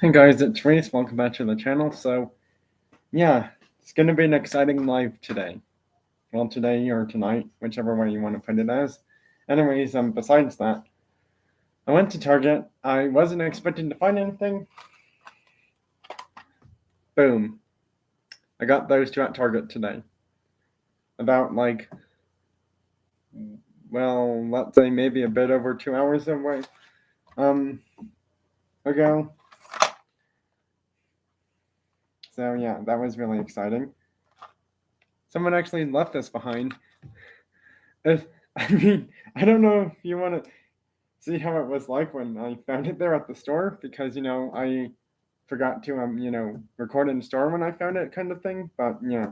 Hey guys, it's Reese. Welcome back to the channel. So, yeah, it's going to be an exciting live today. Well, today or tonight, whichever way you want to put it as. Anyways, besides that, I went to Target. I wasn't expecting to find anything. Boom. I got those two at Target today. About, well, let's say maybe a bit over 2 hours away. Um, ago. So, yeah, that was really exciting. Someone actually left this behind. I mean, I don't know if you want to see how it was like when I found it there at the store because I forgot to record in store when I found it kind of thing. But yeah.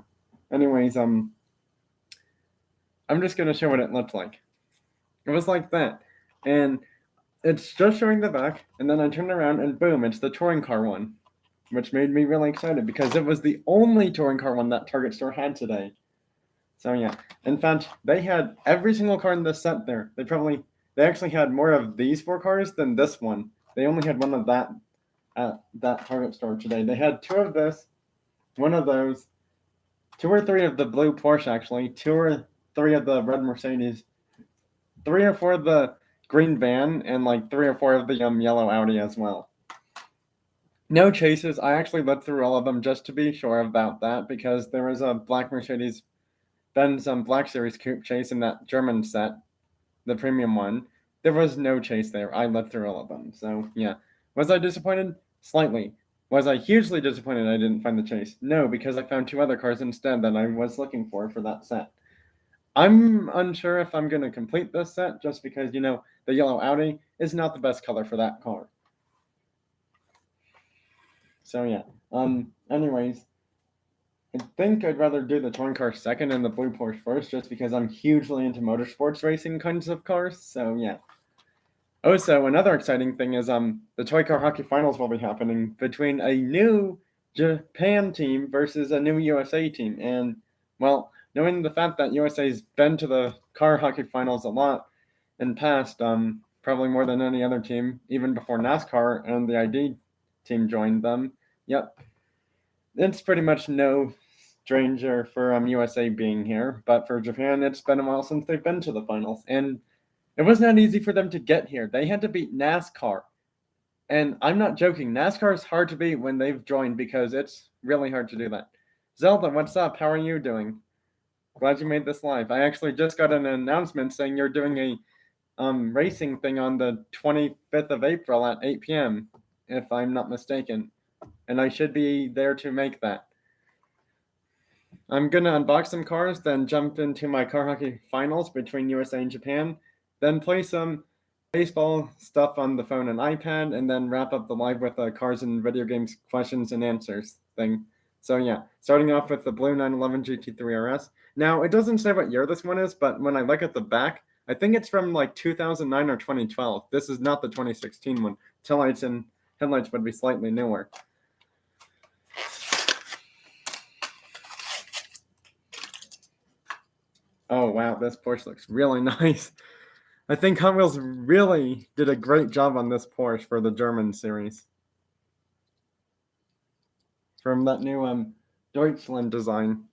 Anyways, I'm just gonna show what it looked like. It was like that. And it's just showing the back, and then I turned around and boom, it's the touring car one. Which made me really excited because it was the only touring car one that Target store had today. So yeah. In fact, they had every single car in this set there. They actually had more of these four cars than this one. They only had one of that at that Target store today. They had two of this, one of those, two or three of the blue Porsche actually, two or three of the red Mercedes, three or four of the green van, and like three or four of the yellow Audi as well. No chases. I actually looked through all of them just to be sure about that because there was a black Mercedes Benz Black Series coupe chase in that German set, the premium one. There was no chase there. I looked through all of them. So yeah. Was I disappointed? Slightly. Was I hugely disappointed I didn't find the chase? No, because I found two other cars instead that I was looking for that set. I'm unsure if I'm going to complete this set just because, the yellow Audi is not the best color for that car. So yeah. Anyways, I think I'd rather do the touring car second and the blue Porsche first just because I'm hugely into motorsports racing kinds of cars. So yeah. Also, another exciting thing is the Toy Car Hockey Finals will be happening between a new Japan team versus a new USA team. And well, knowing the fact that USA's been to the car hockey finals a lot in past, probably more than any other team, even before NASCAR and the ID team joined them. Yep, it's pretty much no stranger for USA being here, but for Japan, it's been a while since they've been to the finals, and it was not easy for them to get here. They had to beat NASCAR. And I'm not joking. NASCAR is hard to beat when they've joined because it's really hard to do that. Zelda, what's up? How are you doing? Glad you made this live. I actually just got an announcement saying you're doing a racing thing on the 25th of April at 8 p.m., if I'm not mistaken. And I should be there to make that. I'm going to unbox some cars, then jump into my car hockey finals between USA and Japan, then play some baseball stuff on the phone and iPad, and then wrap up the live with a cars and video games questions and answers thing. So yeah, starting off with the blue 911 GT3 RS. Now, it doesn't say what year this one is, but when I look at the back, I think it's from like 2009 or 2012. This is not the 2016 one. Taillights and headlights would be slightly newer. Oh wow, this Porsche looks really nice. I think Hot Wheels really did a great job on this Porsche for the German series. From that new Deutschland design.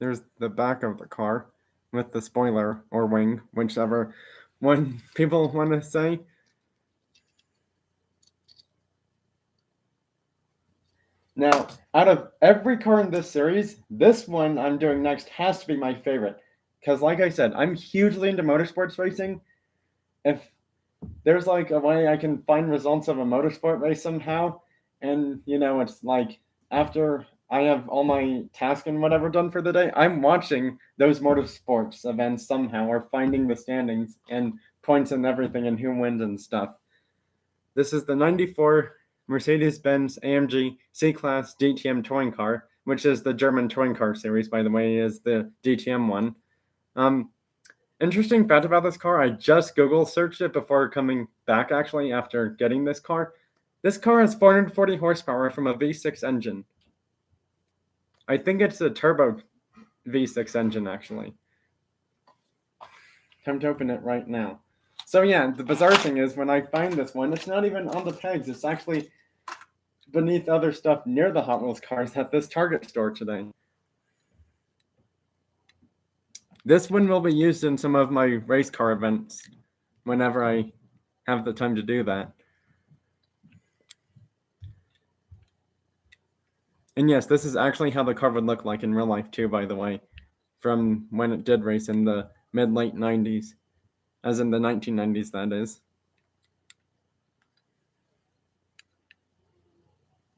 There's the back of the car with the spoiler or wing, whichever one people want to say. Now, out of every car in this series, this one I'm doing next has to be my favorite. Because, like I said, I'm hugely into motorsports racing. If there's like a way I can find results of a motorsport race somehow, and it's like after I have all my tasks and whatever done for the day, I'm watching those motorsports events somehow or finding the standings and points and everything and who wins and stuff. This is the 94 Mercedes-Benz AMG C-Class DTM touring car, which is the German touring car series, by the way, is the DTM one. Interesting fact about this car, I just Google searched it before coming back actually after getting this car. This car has 440 horsepower from a V6 engine. I think it's a turbo V6 engine actually. Time to open it right now. So yeah, the bizarre thing is when I find this one, it's not even on the pegs. It's actually beneath other stuff near the Hot Wheels cars at this Target store today. This one will be used in some of my race car events whenever I have the time to do that. And yes, this is actually how the car would look like in real life too, by the way, from when it did race in the mid-late 90s, as in the 1990s, that is.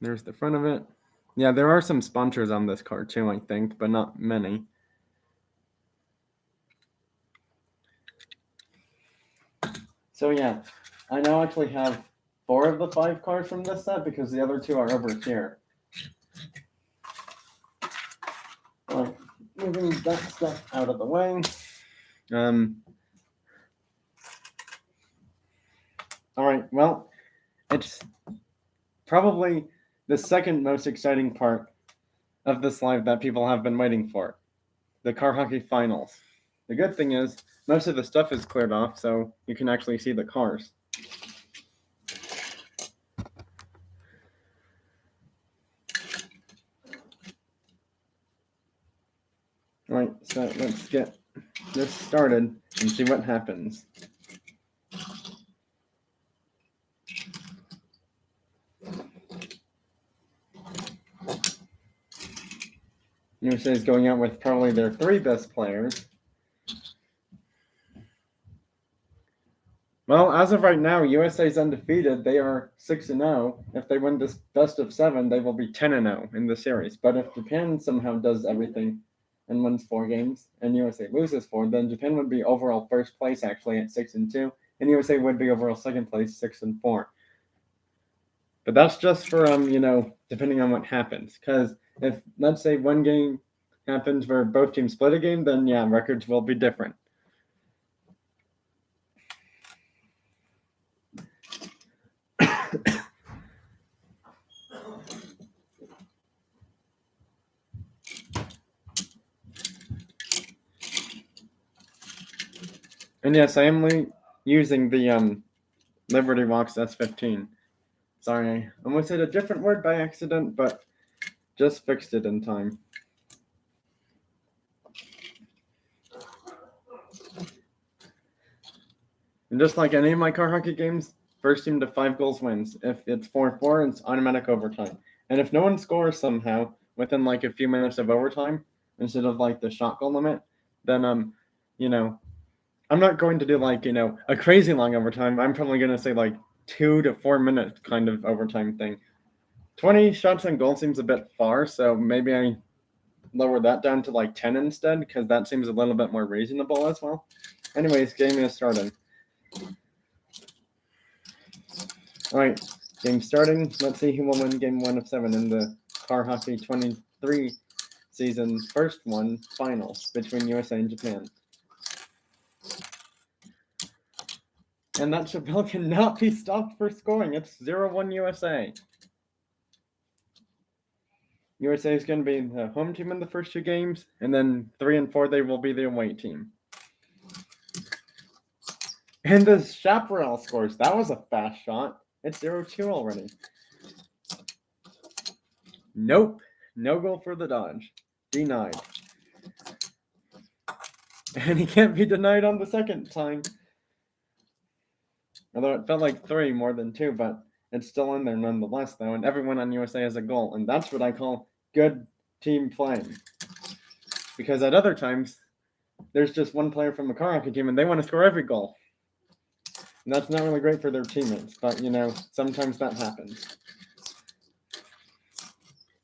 There's the front of it. Yeah, there are some sponsors on this car too, I think, but not many. So yeah, I now actually have 4 of the 5 cars from this set because the other 2 are over here. Alright, moving that stuff out of the way. Alright, well, it's probably the second most exciting part of this live that people have been waiting for. The car hockey finals. The good thing is, most of the stuff is cleared off, so you can actually see the cars. Alright, so let's get this started and see what happens. USA is going out with probably their 3 best players. Well, as of right now, USA is undefeated. They are 6-0. If they win this best of 7, they will be 10-0 in the series. But if Japan somehow does everything and wins 4 games, and USA loses 4, then Japan would be overall first place actually at 6-2, and USA would be overall second place 6-4. But that's just for depending on what happens. Because if let's say one game happens where both teams split a game, then yeah, records will be different. And yes, I am using the Liberty Rocks S15. Sorry, I almost said a different word by accident, but just fixed it in time. And just like any of my car hockey games, first team to 5 goals wins. If it's 4-4, it's automatic overtime. And if no one scores somehow within like a few minutes of overtime, instead of like the shot goal limit, then I'm not going to do like a crazy long overtime. I'm probably going to say like 2 to 4 minute kind of overtime thing. 20 shots on goal seems a bit far, so maybe I lower that down to like 10 instead, because that seems a little bit more reasonable as well. Anyways, game is starting. Alright, game starting. Let's see who will win game 1 of 7 in the Car Hockey 23 season first one finals between USA and Japan. And that Chappelle cannot be stopped for scoring. It's 0-1 USA. USA is going to be the home team in the first 2 games, and then 3 and 4 they will be the away team. And the Chaparral scores. That was a fast shot. It's 0-2 already. Nope. No goal for the Dodge. Denied. And he can't be denied on the second time. Although it felt like 3 more than 2, but it's still in there nonetheless, though. And everyone on USA has a goal. And that's what I call good team playing. Because at other times, there's just one player from a car hockey team and they want to score every goal. And that's not really great for their teammates, but sometimes that happens.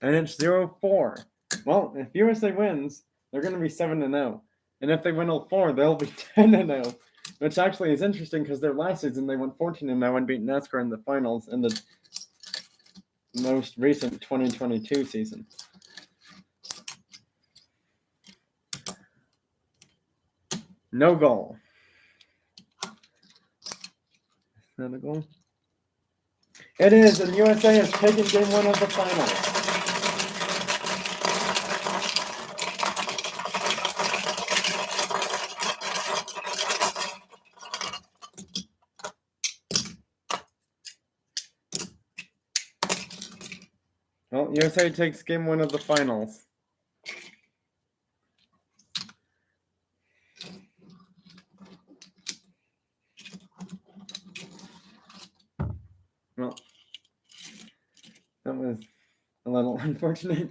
And it's 0-4. Well, if USA wins, they're going to be 7-0. And if they win all 4, they'll be 10-0. Which actually is interesting because their last season they went 14-0 and beat NASCAR in the finals in the most recent 2022 season. No goal. Is that a goal? It is, and USA has taken game 1 of the finals. Well, USA takes game 1 of the finals. Well, that was a little unfortunate.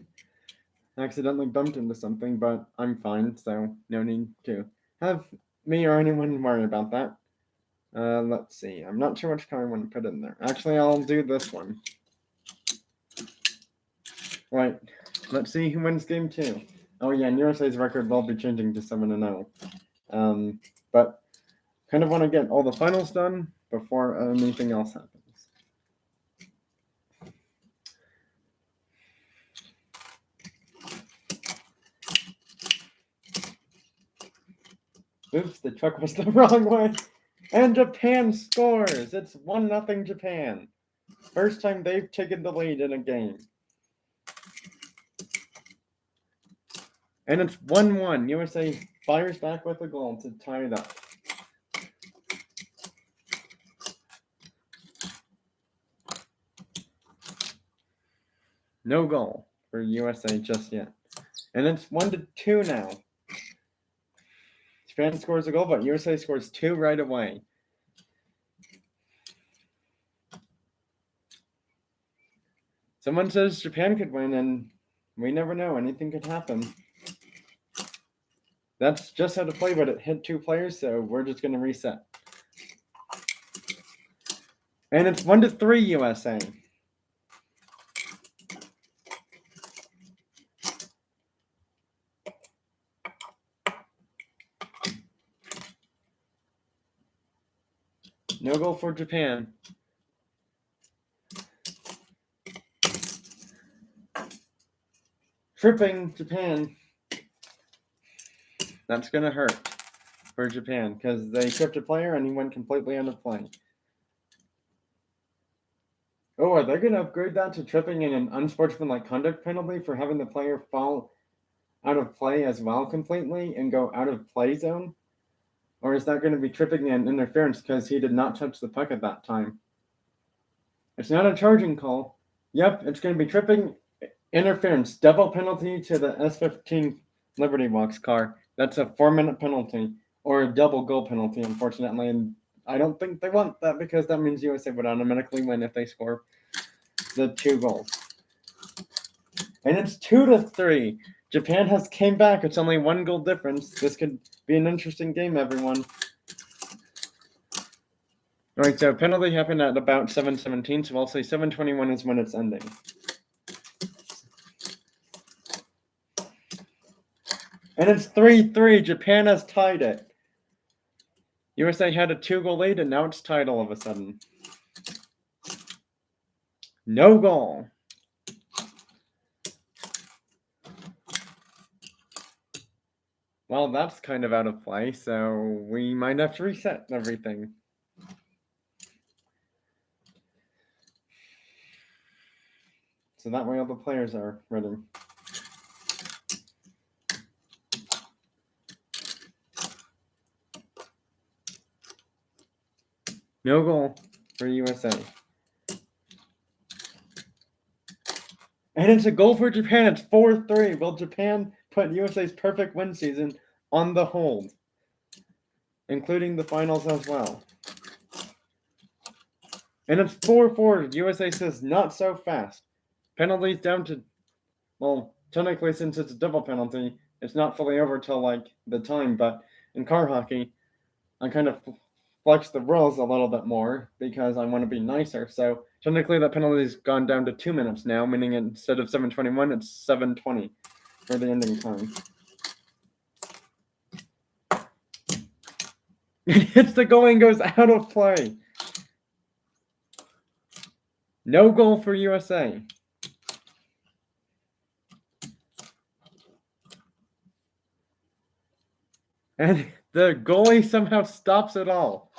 I accidentally bumped into something, but I'm fine, so no need to have me or anyone worry about that. Let's see. I'm not sure which color I want to put in there. Actually, I'll do this one. Right. Let's see who wins game 2. Oh yeah, USA's record will be changing to 7-0. But kind of want to get all the finals done before anything else happens. Oops, the truck was the wrong way. And Japan scores! It's 1-0 Japan. First time they've taken the lead in a game. And it's 1-1. USA fires back with a goal to tie it up. No goal for USA just yet. And it's 1-2 now. Japan scores a goal, but USA scores 2 right away. Someone says Japan could win, and we never know. Anything could happen. That's just how to play, but it hit 2 players, so we're just going to reset. And it's 1-3 USA. No goal for Japan. Tripping Japan. That's going to hurt for Japan because they tripped a player and he went completely out of play. Oh, are they going to upgrade that to tripping in an unsportsmanlike conduct penalty for having the player fall out of play as well completely and go out of play zone? Or is that going to be tripping and interference because he did not touch the puck at that time? It's not a charging call. Yep, it's going to be tripping, interference, double penalty to the S15 Liberty Box car. That's a 4-minute penalty or a double goal penalty, unfortunately. And I don't think they want that because that means USA would automatically win if they score the 2 goals. And it's 2-3. Japan has came back. It's only 1 goal difference. This could be an interesting game, everyone. All right, so penalty happened at about 7:17, so I'll say 7:21 is when it's ending. And it's 3-3. Japan has tied it. USA had a 2-goal lead, and now it's tied all of a sudden. No goal. Well, that's kind of out of play, so we might have to reset everything. So that way all the players are ready. No goal for USA. And it's a goal for Japan. It's 4-3. Will Japan put USA's perfect win season on the hold, including the finals as well? And it's 4-4. USA says not so fast. Penalties down to, well, technically since it's a double penalty, it's not fully over till like the time, but in car hockey, I kind of flex the rules a little bit more because I want to be nicer. So technically that penalty's gone down to 2 minutes now, meaning instead of 7:21, it's 7:20 for the ending time. It hits the goalie and goes out of play. No goal for USA. And the goalie somehow stops it all.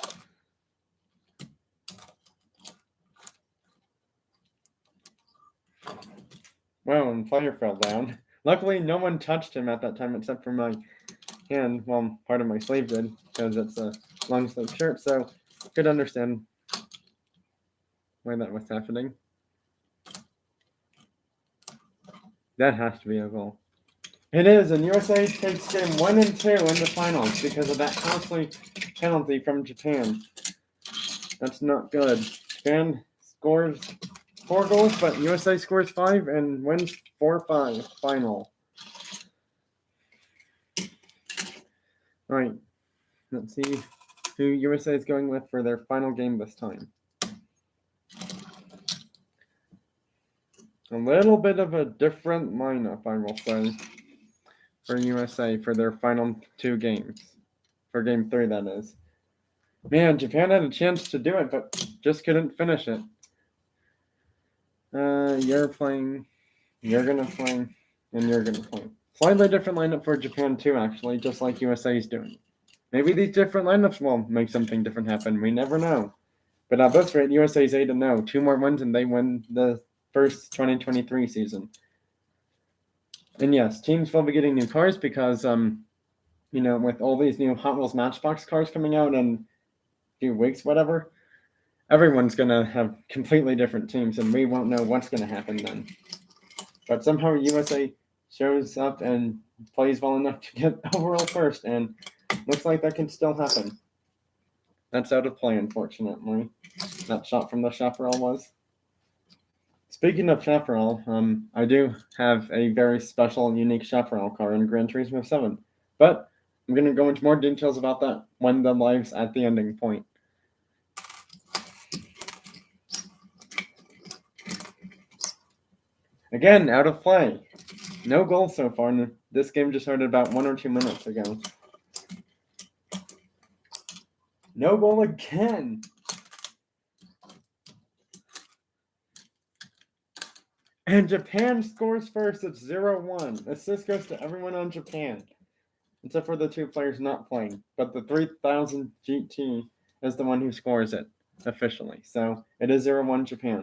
Wow, and player fell down. Luckily, no one touched him at that time except for my hand. Well, part of my sleeve did, because it's a long sleeve shirt, so could understand why that was happening. That has to be a goal. It is, and USA takes game 1 and 2 in the finals because of that costly penalty from Japan. That's not good. Japan scores 4 goals, but USA scores 5 and wins 4-5 final. All right, let's see who USA is going with for their final game this time. A little bit of a different lineup, I will say, for USA for their final 2 games. For game 3, that is. Man, Japan had a chance to do it, but just couldn't finish it. You're playing, you're going to play, and you're going to play. Slightly different lineup for Japan, too, actually, just like USA is doing. Maybe these different lineups will make something different happen. We never know. But at this rate, USA is 8-0. 2 more wins, and they win the first 2023 season. And yes, teams will be getting new cars because, with all these new Hot Wheels Matchbox cars coming out in a few weeks, whatever, everyone's going to have completely different teams, and we won't know what's going to happen then. But somehow USA shows up and plays well enough to get overall first, and looks like that can still happen. That's out of play, unfortunately. That shot from the Chaparral was. Speaking of Chaparral, I do have a very special and unique Chaparral car in Gran Turismo 7. But I'm going to go into more details about that when the live's at the ending point. Again, out of play. No goals so far, and this game just started about 1 or 2 minutes ago. No goal again. And Japan scores first. It's 0-1. Assist goes to everyone on Japan, except for the 2 players not playing. But the 3000 GT is the one who scores it officially. So it is 0-1 Japan.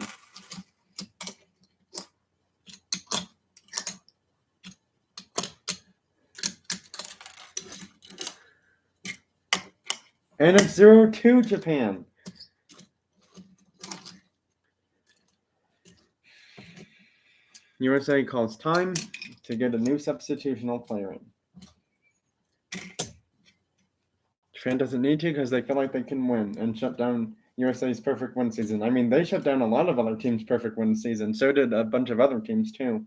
And it's 0-2 Japan. USA calls time to get a new substitutional player in. Japan doesn't need to because they feel like they can win and shut down USA's perfect win season. I mean, they shut down a lot of other teams' perfect win season. So did a bunch of other teams, too.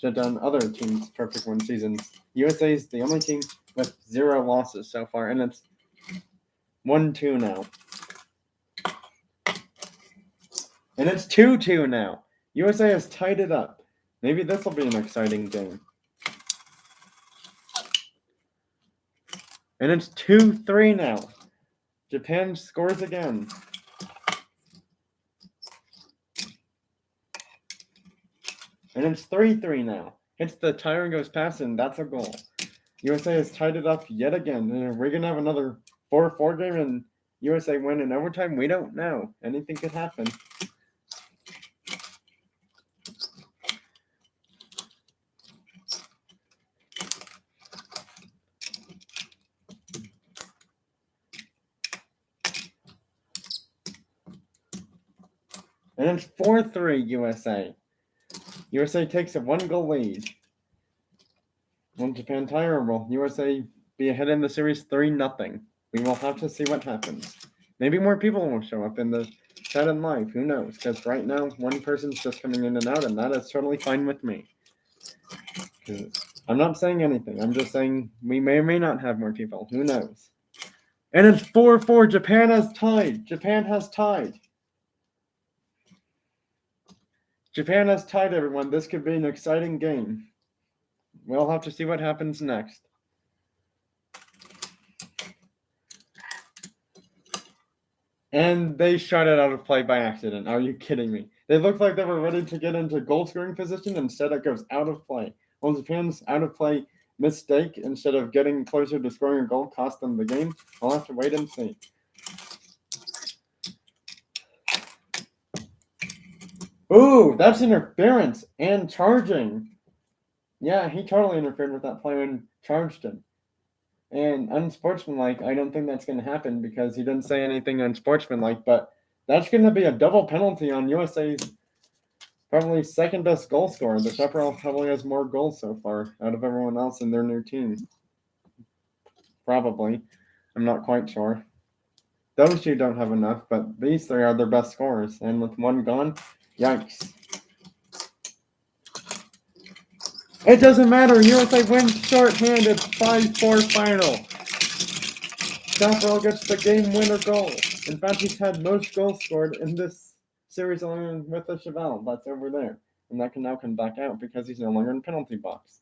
Shut down other teams' perfect win seasons. USA's the only team with 0 losses so far, and it's 1-2 now. And it's 2-2 now. USA has tied it up. Maybe this will be an exciting game. And it's 2-3 now. Japan scores again. And it's 3-3 now. Hits the tire and goes past, and that's a goal. USA has tied it up yet again. And we're going to have another 4-4 game and USA win in overtime. We don't know. Anything could happen. And it's 4-3 USA. USA takes a 1-goal lead. Will Japan tire, or will USA be ahead in the series 3-0? We will have to see what happens. Maybe more people will show up in the chat and live. Who knows? Because right now, one person's just coming in and out, and that is totally fine with me. I'm not saying anything. I'm just saying we may or may not have more people. Who knows? And it's 4-4. Japan has tied. Japan has tied. Japan has tied, everyone. This could be an exciting game. We'll have to see what happens next. And they shot it out of play by accident. Are you kidding me? They looked like they were ready to get into goal scoring position. Instead, it goes out of play. Well, Japan's out of play mistake, instead of getting closer to scoring a goal, cost them the game. I'll have to wait and see. Ooh, that's interference and charging. Yeah, he totally interfered with that play and charged him. And unsportsmanlike, I don't think that's going to happen because he didn't say anything unsportsmanlike, but that's going to be a double penalty on USA's Probably second best goal scorer. The Chaparral probably has more goals so far out of everyone else in their new team. Probably. I'm not quite sure. Those two don't have enough, but these three are their best scorers. And with one gone, yikes. It doesn't matter. USA wins shorthanded 5-4 final. Chaparral gets the game winner goal. In fact, he's had most goals scored in this series along with the Chevelle. That's over there. And that can now come back out because he's no longer in penalty box.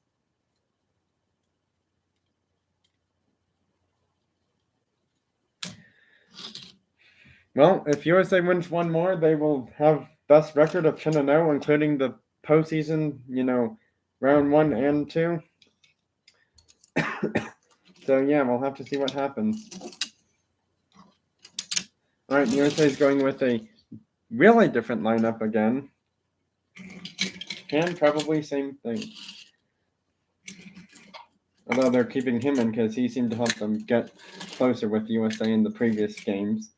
Well, if USA wins one more, they will have best record of 10-0, including the postseason, round 1 and 2. So yeah, we'll have to see what happens. All right, USA is going with a really different lineup again. And probably same thing. Although they're keeping him in because he seemed to help them get closer with USA in the previous games.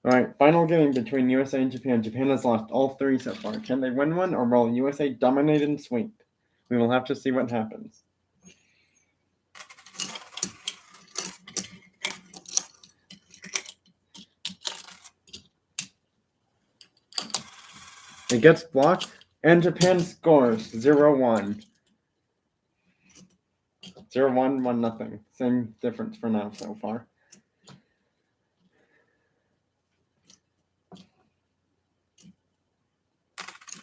Alright, final game between USA and Japan. Japan has lost all 3 so far. Can they win one, or will USA dominate and sweep? We will have to see what happens. It gets blocked, and Japan scores 0-1. 0-1, 1-0. Same difference for now so far.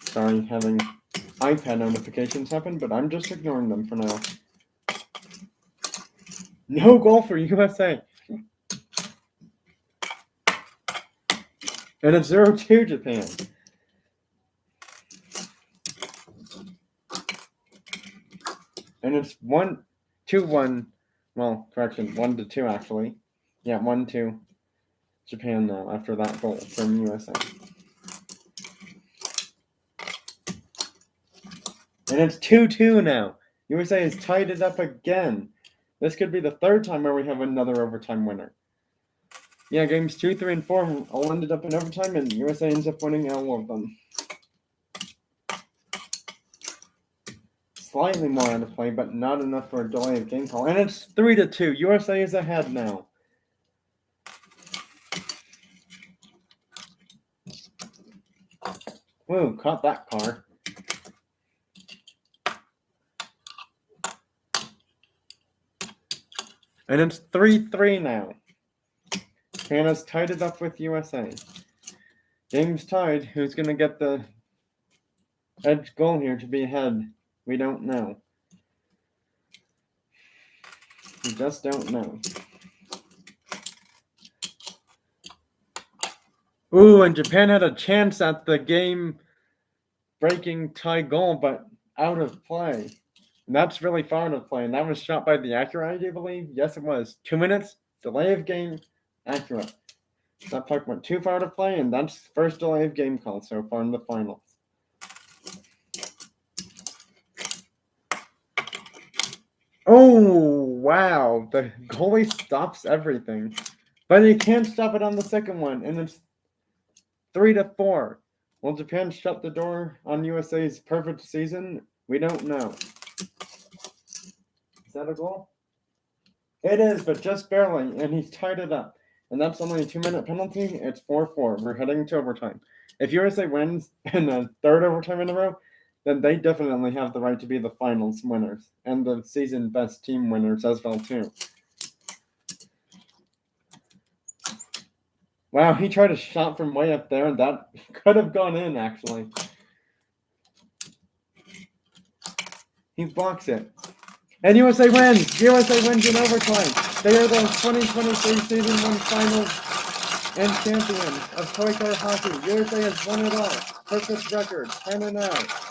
Sorry, having iPad notifications happen, but I'm just ignoring them for now. No goal for USA. And it's 0-2 Japan. And it's 1-2-1. Well, correction, 1-2 actually. Yeah, 1-2 Japan now after that goal from USA. And it's 2-2 now. USA has tied it up again. This could be the third time where we have another overtime winner. Yeah, games 2, 3, and 4 all ended up in overtime, and USA ends up winning all of them. Slightly more out of play, but not enough for a delay of game call. And it's 3-2. USA is ahead now. Whoa, caught that car. And it's 3-3 now. Canada's tied it up with USA. Game's tied. Who's going to get the edge goal here to be ahead? We don't know. We just don't know. Ooh, and Japan had a chance at the game-breaking tie goal, but out of play. And that's really far out of play. And that was shot by the Acura, I believe. Yes, it was. 2 minutes, delay of game, Acura. That puck went too far to play, and that's first delay of game call so far in the finals. Oh, wow. The goalie stops everything. But he can't stop it on the second one, and it's 3-4. Will Japan shut the door on USA's perfect season? We don't know. Is that a goal? It is, but just barely, and he's tied it up. And that's only a 2-minute penalty. It's 4-4. We're heading to overtime. If USA wins in the third overtime in a row, then they definitely have the right to be the finals winners and the season best team winners as well too. Wow, he tried a shot from way up there, and that could have gone in actually. He blocks it. And USA wins! USA wins in overtime. They are the 2023 Season 1 Finals and champions of Toy Car Hockey. USA has won it all. Perfect record, 10-0.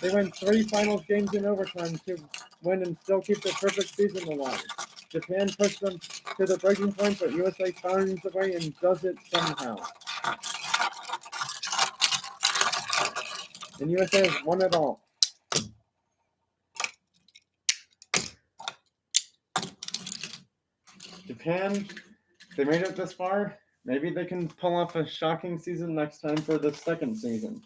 They win 3 finals games in overtime to win and still keep their perfect season alive. Japan pushed them to the breaking point, but USA finds a way and does it somehow. And USA has won it all. Japan, they made it this far. maybe they can pull off a shocking season next time for the second season.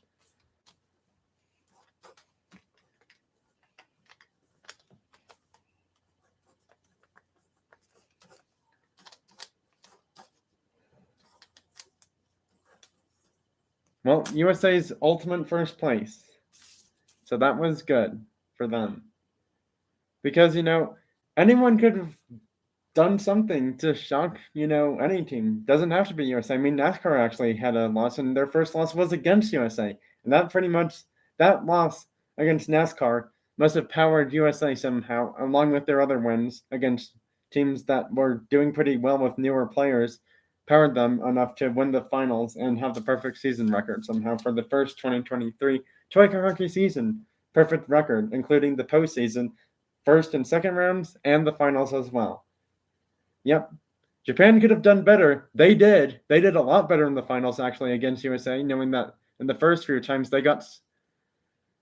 Well, USA's ultimate first place. So that was good for them. Because, anyone could have done something to shock, any team. Doesn't have to be USA. I mean, NASCAR actually had a loss, and their first loss was against USA. And that loss against NASCAR must have powered USA somehow, along with their other wins against teams that were doing pretty well with newer players, powered them enough to win the finals and have the perfect season record somehow for the first 2023 Toy Car Hockey season. Perfect record, including the postseason, first and second rounds, and the finals as well. Yep. Japan could have done better. They did. They did a lot better in the finals, actually, against USA, knowing that in the first few times they got,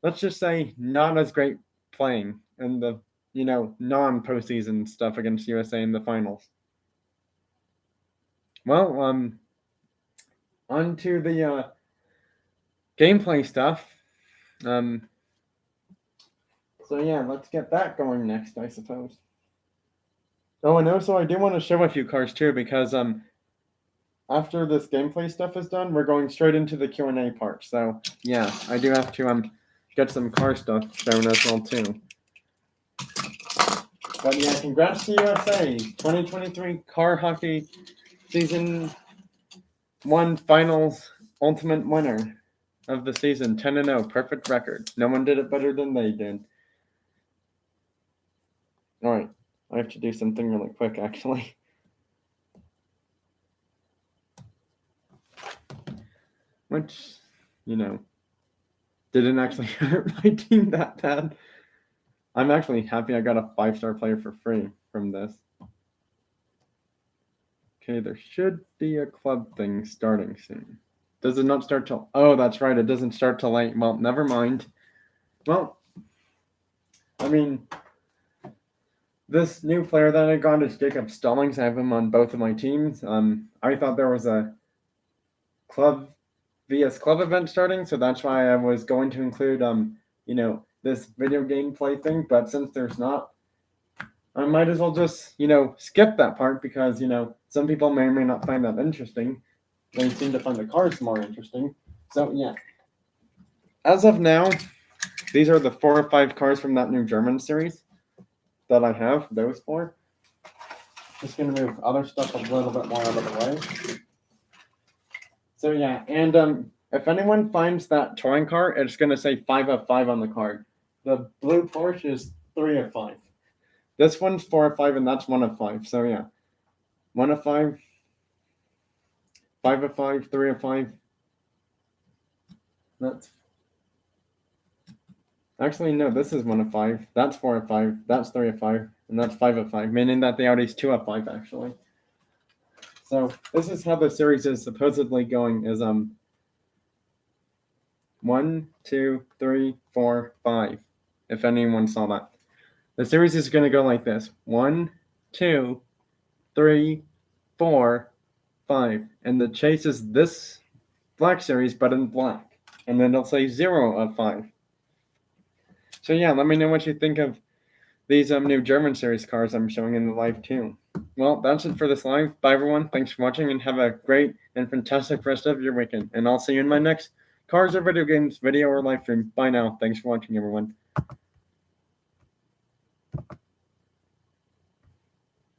let's just say, not as great playing in the, non-postseason stuff against USA in the finals. Well, on to the gameplay stuff. So, yeah, let's get that going next, I suppose. Oh, and also I do want to show a few cars too, because after this gameplay stuff is done, we're going straight into the Q&A part. So yeah, I do have to get some car stuff shown as well too. But yeah, congrats to USA, 2023 Car Hockey Season 1 Finals Ultimate winner of the season, 10-0, perfect record. No one did it better than they did. All right. I have to do something really quick, actually. Which, didn't actually hurt my team that bad. I'm actually happy I got a 5-star player for free from this. Okay, there should be a club thing starting soon. Does it not start till... Oh, that's right, it doesn't start till 8. Well, never mind. Well, I mean... This new player that I got is Jacob Stallings. I have him on both of my teams. I thought there was a VS Club event starting, so that's why I was going to include, this video gameplay thing. But since there's not, I might as well just, skip that part because, some people may or may not find that interesting. They seem to find the cars more interesting. So, yeah. As of now, these are the 4 or 5 cars from that new German series that I have, those 4. Just going to move other stuff a little bit more out of the way. So yeah, and if anyone finds that touring car, it's going to say 5 of 5 on the card. The blue Porsche is 3 of 5. This one's 4 of 5, and that's 1 of 5. So yeah, 1 of 5, 5 of 5, 3 of 5. That's... Actually, no, this is 1 of 5. That's 4 of 5. That's 3 of 5. And that's 5 of 5, meaning that the Audi's 2 of 5, actually. So this is how the series is supposedly going, is 1, 2, 3, 4, 5, if anyone saw that. The series is going to go like this. 1, 2, 3, 4, 5. And the chase is this black series, but in black. And then it'll say 0 of 5. So yeah, let me know what you think of these new German series cars I'm showing in the live too. Well, that's it for this live. Bye everyone. Thanks for watching and have a great and fantastic rest of your weekend. And I'll see you in my next Cars or Video Games video or live stream. Bye now. Thanks for watching everyone.